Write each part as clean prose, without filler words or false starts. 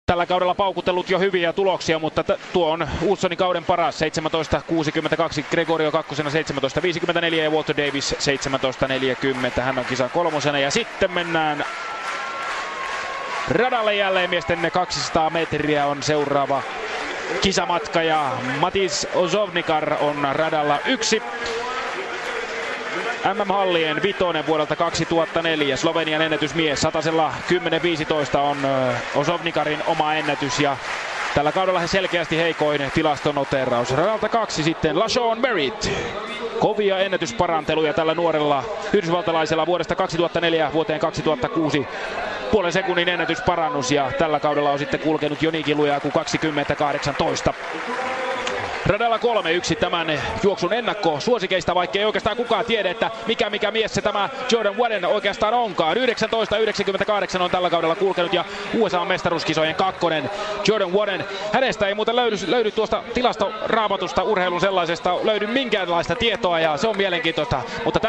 Tällä kaudella paukutellut jo hyviä tuloksia, mutta tuo on Uussonin kauden paras. 17.62, Gregorio kakkosena 17.54 ja Walter Davis 17.40. Hän on kisan kolmosena ja sitten mennään radalle jälleen. Miesten 200 metriä on seuraava kisamatka ja Matis Ozovnikar on radalla yksi. MM-hallien vitonen vuodelta 2004, Slovenian ennätysmies. Satasella 10.15 on Ozovnikarin oma ennätys ja tällä kaudella he selkeästi heikoin tilastonoteraus. Radalta kaksi sitten LaShawn Merritt. Kovia ennätysparanteluja tällä nuorella yhdysvaltalaisella vuodesta 2004 vuoteen 2006. Puolen sekunnin ennätysparannus ja tällä kaudella on sitten kulkenut Jonikin Lujaku 2018. Radalla 3-1 tämän juoksun ennakko suosikeista, vaikka ei oikeastaan kukaan tiedä, että mikä mies se tämä Jordan Wadden oikeastaan onkaan. 19.98 on tällä kaudella kulkenut ja USA-mestaruuskisojen kakkonen Jordan Wadden. Hänestä ei muuten löydy tuosta tilastoraamatusta urheilun sellaisesta löydy minkäänlaista tietoa ja se on mielenkiintoista. Mutta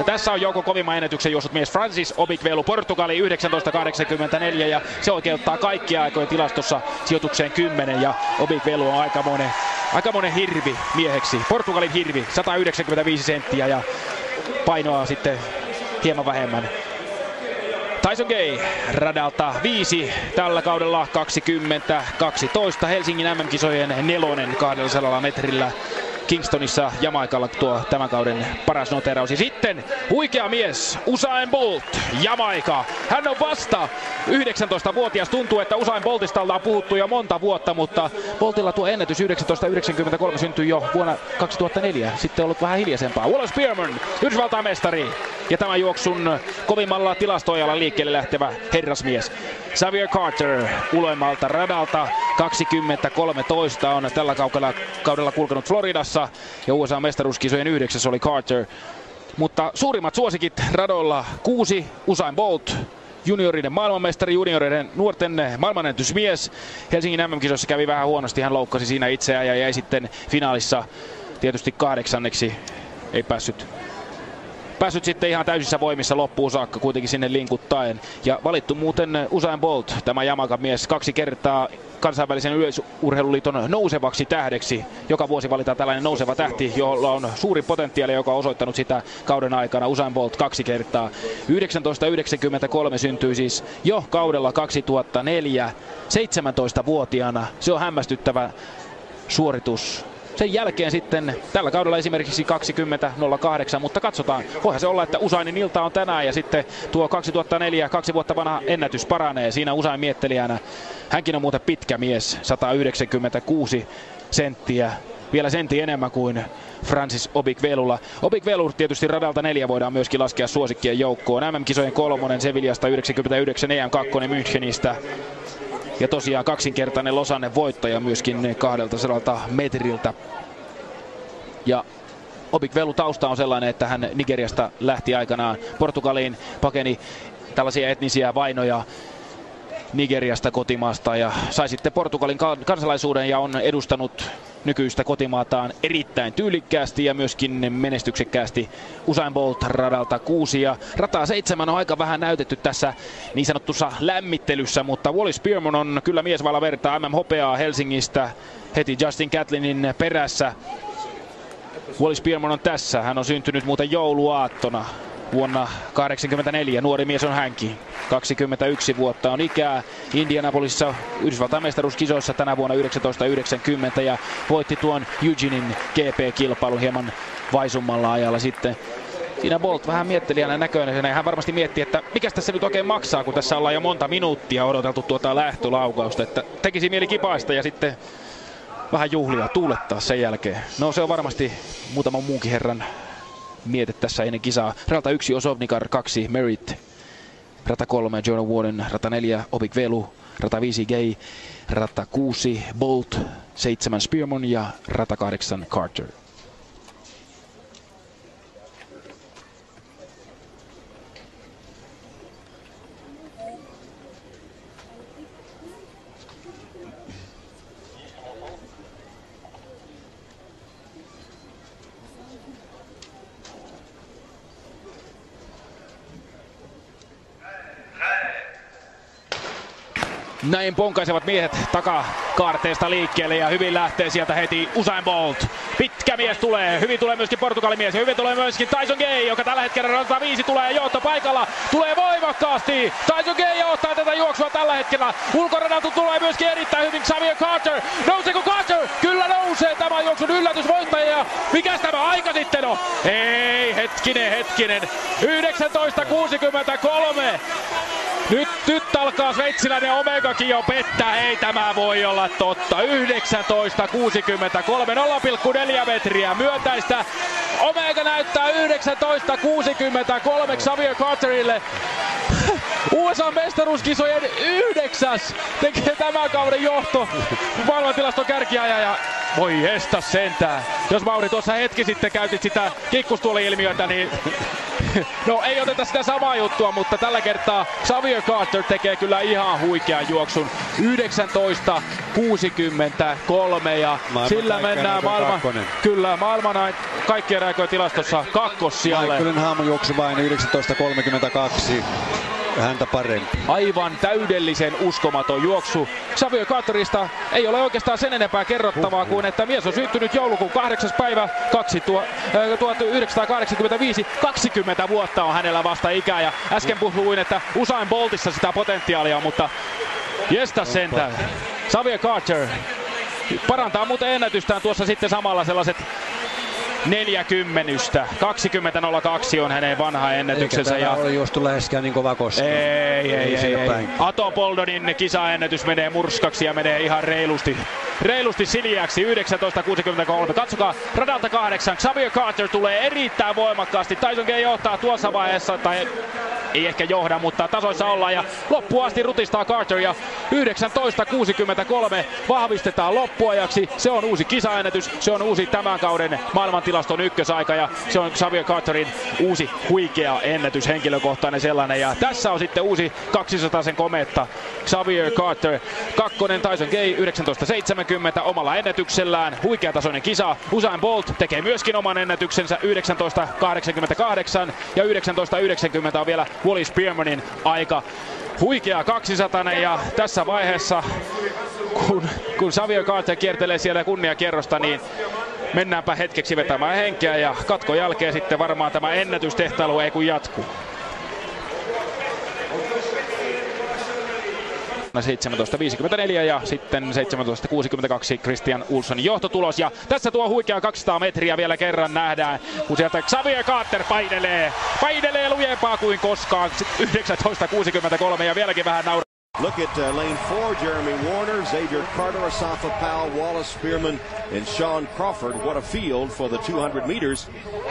tässä on joukko kovimman ennätyksen juossut mies Francis Obikvelu, Portugali 19.84 ja se oikeuttaa kaikkia aikojen tilastossa sijoitukseen 10 ja Obikvelu on aikamoinen hirvi mieheksi. Portugalin hirvi, 195 senttiä ja painoa sitten hieman vähemmän. Tyson Gay radalta 5, tällä kaudella 2012 Helsingin MM-kisojen nelonen 200 metrillä. Kingstonissa Jamaikalla tuo tämän kauden paras noteraus. Ja sitten huikea mies Usain Bolt, Jamaika. Hän on vasta 19-vuotias. Tuntuu, että Usain Boltista ollaan puhuttu jo monta vuotta, mutta Boltilla tuo ennätys 1993 syntyi jo vuonna 2004. Sitten on ollut vähän hiljaisempaa. Wallace Spearman, Yhdysvaltain mestari. Ja tämän juoksun kovimmalla tilastoajalla liikkeelle lähtevä herrasmies. Xavier Carter uloimmalta radalta 2013 on tällä kaudella kulkenut Floridassa ja USA-mestaruuskisojen 9. oli Carter. Mutta suurimmat suosikit radoilla 6 Usain Bolt, junioriden maailmanmestari, junioriden nuorten maailmanennätysmies. Helsingin MM-kisoissa kävi vähän huonosti, hän loukkasi siinä itseään ja jäi sitten finaalissa tietysti 8. Ei päässyt sitten ihan täysissä voimissa loppuun saakka kuitenkin sinne linkuttaen. Ja valittu muuten Usain Bolt, tämä Jamaican mies, 2 kertaa kansainvälisen yleisurheiluliiton nousevaksi tähdeksi. Joka vuosi valitaan tällainen nouseva tähti, jolla on suuri potentiaali, joka on osoittanut sitä kauden aikana. Usain Bolt 2 kertaa. 1993 syntyi siis jo kaudella 2004, 17-vuotiaana. Se on hämmästyttävä suoritus. Sen jälkeen sitten tällä kaudella esimerkiksi 20.08, mutta katsotaan. Voihan se olla, että Usainin ilta on tänään ja sitten tuo 2004, 2 vuotta vanha ennätys paranee siinä Usain miettelijänä. Hänkin on muuten pitkä mies, 196 senttiä, vielä sentti enemmän kuin Francis Obikvelulla. Obikvelu tietysti radalta 4 voidaan myöskin laskea suosikkien joukkoon. MM-kisojen 3, Sevillasta 99, EM2 Münchenistä. Ja tosiaan kaksinkertainen Losannen voittaja myöskin 200 metriltä. Ja Obikvelu tausta on sellainen, että hän Nigeriasta lähti aikanaan Portugaliin, pakeni tällaisia etnisiä vainoja Nigeriasta kotimaasta ja sai sitten Portugalin kansalaisuuden ja on edustanut nykyistä kotimaataan erittäin tyylikkäästi ja myöskin menestyksekkäästi. Usain Bolt radalta 6 ja rataa 7 on aika vähän näytetty tässä niin sanottussa lämmittelyssä, mutta Wallace Spearman on kyllä mies vailla vertaa MM-hopeaa Helsingistä heti Justin Gatlinin perässä. Wallace Spearman on tässä, hän on syntynyt muuten jouluaattona vuonna 1984, nuori mies on hänkin. 21 vuotta on ikää Indianapolisissa Yhdysvaltain mestaruuskisoissa tänä vuonna 1990 ja voitti tuon Eugenein GP-kilpailun hieman vaisummalla ajalla sitten. Siinä Bolt vähän miettelijänä näköinen, hän varmasti miettii, että mikä tässä nyt oikein maksaa, kun tässä ollaan jo monta minuuttia odoteltu tuota lähtölaukausta, että tekisi mieli kipaista ja sitten vähän juhlia, tuulettaa sen jälkeen. No se on varmasti muutaman muunkin herran miete tässä ennen kisaa. Rata 1 Ozovnikar, 2 Merritt, rata 3 Jordan Wadden, rata 4 Obikvelu, rata 5 Gay, rata 6 Bolt, 7 Spearman ja rata 8 Carter. Näin ponkaisevat miehet takakaarteesta liikkeelle ja hyvin lähtee sieltä heti Usain Bolt. Pitkä mies tulee, hyvin tulee myöskin Portugalin mies ja hyvin tulee myöskin Tyson Gay, joka tällä hetkellä radalta 5 tulee johto paikalla. Tulee voimakkaasti. Tyson Gay johtaa tätä juoksua tällä hetkellä. Ulkoradalta tulee myöskin erittäin hyvin Xavier Carter. Nouseeko Carter? Kyllä nousee tämän juoksun yllätysvoittaja. Mikäs tämä aika sitten on? Ei, hetkinen. 19.63. Nyt alkaa sveitsiläinen Omegakin jo pettää. Ei tämä voi olla totta. 19.63, 0,4 metriä myöntäistä. Omega näyttää 19.63 Xavier Carterille. USA-mestaruuskisojen 9. tekee tämän kauden johto maailmantilaston kärkiajaja. Voi estä sentään. Jos Mauri tuossa hetki sitten käytit sitä kikkustuoli-ilmiötä, niin no ei oteta sitä samaa juttua, mutta tällä kertaa Xavier Carter tekee kyllä ihan huikean juoksun. 19.63 ja sillä mennään maailman kaikkien aikojen tilastossa kakkossijalle. Michaelin haamujuoksu vain 19.32. Häntä parempi. Aivan täydellisen uskomaton juoksu. Xavier Carterista ei ole oikeastaan sen enempää kerrottavaa kuin että mies on syntynyt joulukuun 8. päivä 1985. 20 vuotta on hänellä vasta ikää ja äsken puhuin, että Usain Boltissa sitä potentiaalia, mutta jestä sentään. Xavier Carter parantaa muuten ennätystään tuossa sitten samalla sellaiset 40. 20.02 on hänen vanha ennätyksensä. Eikä ole juostu läheskään niin kova koskaan. Ei. Ato Boldonin kisaennätys menee murskaksi ja menee ihan reilusti siljäksi. 19.63. Katsokaa radalta 8. Xavier Carter tulee erittäin voimakkaasti. Tyson Gay johtaa tuossa vaiheessa, tai ei ehkä johda, mutta tasoissa ollaan ja loppuun asti rutistaa Carter ja 19.63 vahvistetaan loppuajaksi. Se on uusi kisaennätys, se on uusi tämän kauden maailmantilaston ykkösaika ja se on Xavier Carterin uusi huikea ennätys, henkilökohtainen sellainen. Ja tässä on sitten uusi 200-sen kometta. Xavier Carter, kakkonen Tyson Gay 19.70 omalla ennätyksellään, huikeatasoinen kisa. Usain Bolt tekee myöskin oman ennätyksensä 19.88 ja 19.90 on vielä Wally Spearmanin aika. Huikea 200 ja tässä vaiheessa kun Xavier Carter kiertelee siellä kunniakierrosta, niin mennäänpä hetkeksi vetämään henkeä ja katkon jälkeen sitten varmaan tämä ennätystehtailu ei kun jatkuu. 17.54 ja sitten 17.62 Christian Olsson johtotulos ja tässä tuo huikea 200 metriä vielä kerran nähdään, kun sieltä Xavier Carter painelee lujempaa kuin koskaan. 19.63 ja vieläkin vähän nauraa. Look at lane 4, Jeremy Warner, Xavier Carter, Asafa Powell, Wallace Spearman, and Sean Crawford. What a field for the 200 meters,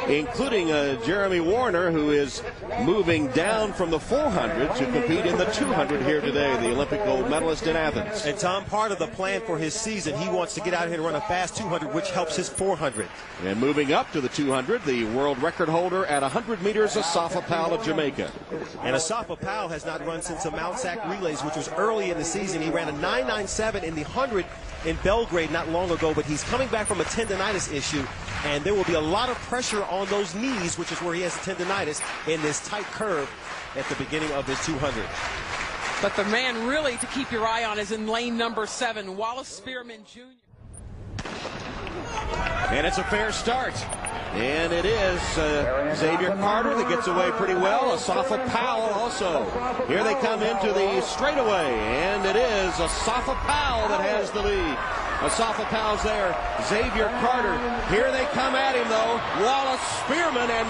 including Jeremy Warner, who is moving down from the 400 to compete in the 200 here today, the Olympic gold medalist in Athens. And Tom, part of the plan for his season, he wants to get out here and run a fast 200, which helps his 400. And moving up to the 200, the world record holder at 100 meters, Asafa Powell of Jamaica. And Asafa Powell has not run since the Mount Sac Relays, which was early in the season. He ran a 9.97 in the 100 in Belgrade not long ago, but he's coming back from a tendonitis issue, and there will be a lot of pressure on those knees, which is where he has tendonitis, in this tight curve at the beginning of his 200. But the man really to keep your eye on is in lane number 7, Wallace Spearman Jr. And it's a fair start. And it is Xavier Carter that gets away pretty well. Asafa Powell also. Here they come into the straightaway. And it is Asafa Powell that has the lead. Asafa Powell's there. Xavier Carter. Here they come at him though. Wallace Spearman and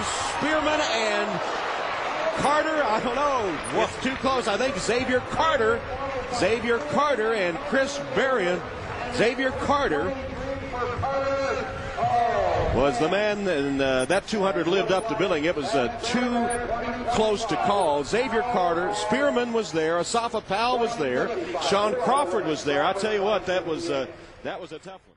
Carter, I don't know. It's too close. I think Xavier Carter and Chris Berrien. Xavier Carter was the man, and that 200 lived up to billing. It was too close to call. Xavier Carter, Spearman was there, Asafa Powell was there, Sean Crawford was there. I tell you what, that was a tough one.